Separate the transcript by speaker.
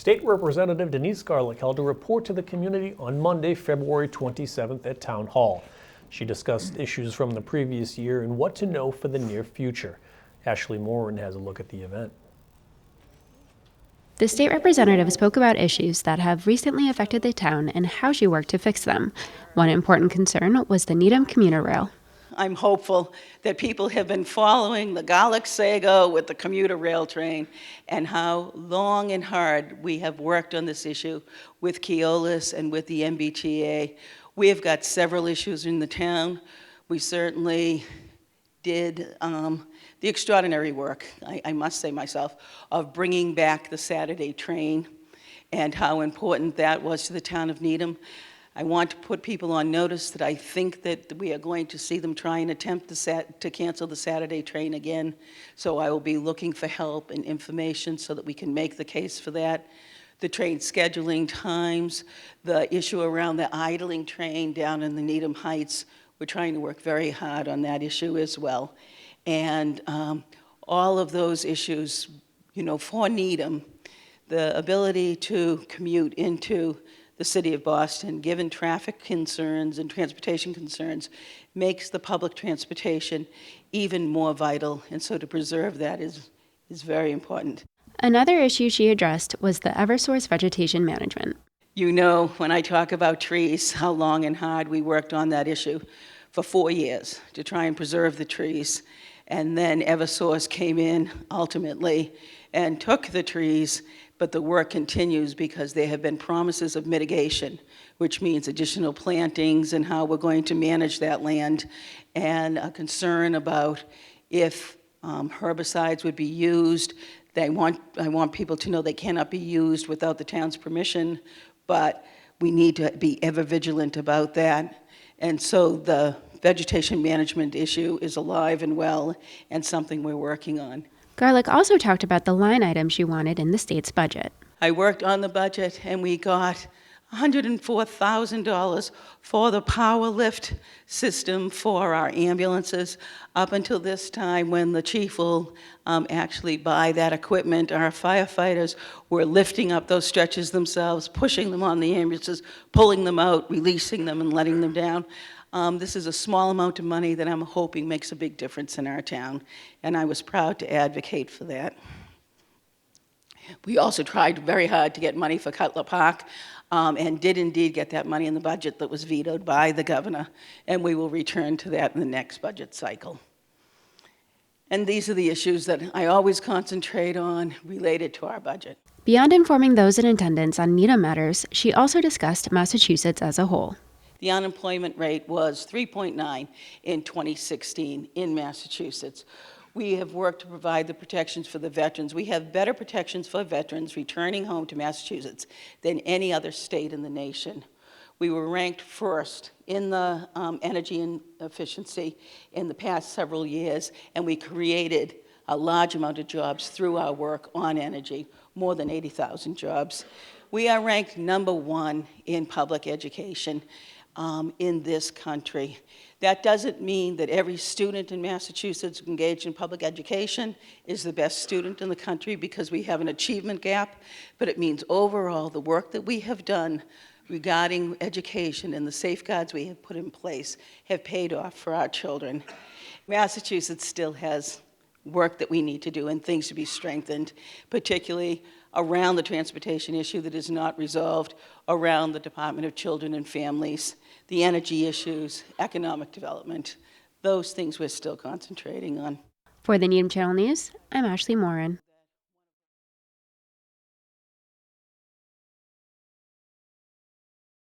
Speaker 1: State Representative Denise Garlick held a report to the community on Monday, February 27th at Town Hall. She discussed issues from the previous year and what to know for the near future. Ashley Morin has a look at the event.
Speaker 2: The state representative spoke about issues that have recently affected the town and how she worked to fix them. One important concern was the Needham commuter rail.
Speaker 3: I'm hopeful that people have been following the Garlick saga with the commuter rail train and how long and hard we have worked on this issue with Keolis and with the MBTA. We have got several issues in the town. We certainly did the extraordinary work, I must say myself, of bringing back the Saturday train and how important that was to the town of Needham. I want to put people on notice that I think that we are going to see them try and attempt to cancel the Saturday train again. So I will be looking for help and information so that we can make the case for that. The train scheduling times, the issue around the idling train down in the Needham Heights, we're trying to work very hard on that issue as well. And all of those issues, for Needham, the ability to commute into the city of Boston, given traffic concerns and transportation concerns, makes the public transportation even more vital. And so to preserve that is very important.
Speaker 2: Another issue she addressed was the Eversource vegetation management.
Speaker 3: When I talk about trees, how long and hard we worked on that issue for 4 years to try and preserve the trees. And then Eversource came in ultimately and took the trees, but the work continues because there have been promises of mitigation, which means additional plantings and how we're going to manage that land, and a concern about if herbicides would be used. I want people to know they cannot be used without the town's permission, but we need to be ever vigilant about that. And so the vegetation management issue is alive and well and something we're working on.
Speaker 2: Garlick also talked about the line item she wanted in the state's budget.
Speaker 3: I worked on the budget and we got $104,000 for the power lift system for our ambulances. Up until this time, when the chief will actually buy that equipment, our firefighters were lifting up those stretchers themselves, pushing them on the ambulances, pulling them out, releasing them, and letting them down. This is a small amount of money that I'm hoping makes a big difference in our town, and I was proud to advocate for that. We also tried very hard to get money for Cutler Park, and did indeed get that money in the budget that was vetoed by the governor, and we will return to that in the next budget cycle. And these are the issues that I always concentrate on related to our budget.
Speaker 2: Beyond informing those in attendance on Needham matters, she also discussed Massachusetts as a whole.
Speaker 3: The unemployment rate was 3.9 in 2016 in Massachusetts. We have worked to provide the protections for the veterans. We have better protections for veterans returning home to Massachusetts than any other state in the nation. We were ranked first in the energy efficiency in the past several years, and we created a large amount of jobs through our work on energy, more than 80,000 jobs. We are ranked #1 in public education in this country. That doesn't mean that every student in Massachusetts engaged in public education is the best student in the country, because we have an achievement gap, but it means overall the work that we have done regarding education and the safeguards we have put in place have paid off for our children. Massachusetts still has work that we need to do and things to be strengthened, particularly around the transportation issue that is not resolved, around the Department of Children and Families, the energy issues, economic development. Those things we're still concentrating on.
Speaker 2: For the Needham Channel News, I'm Ashley Morin.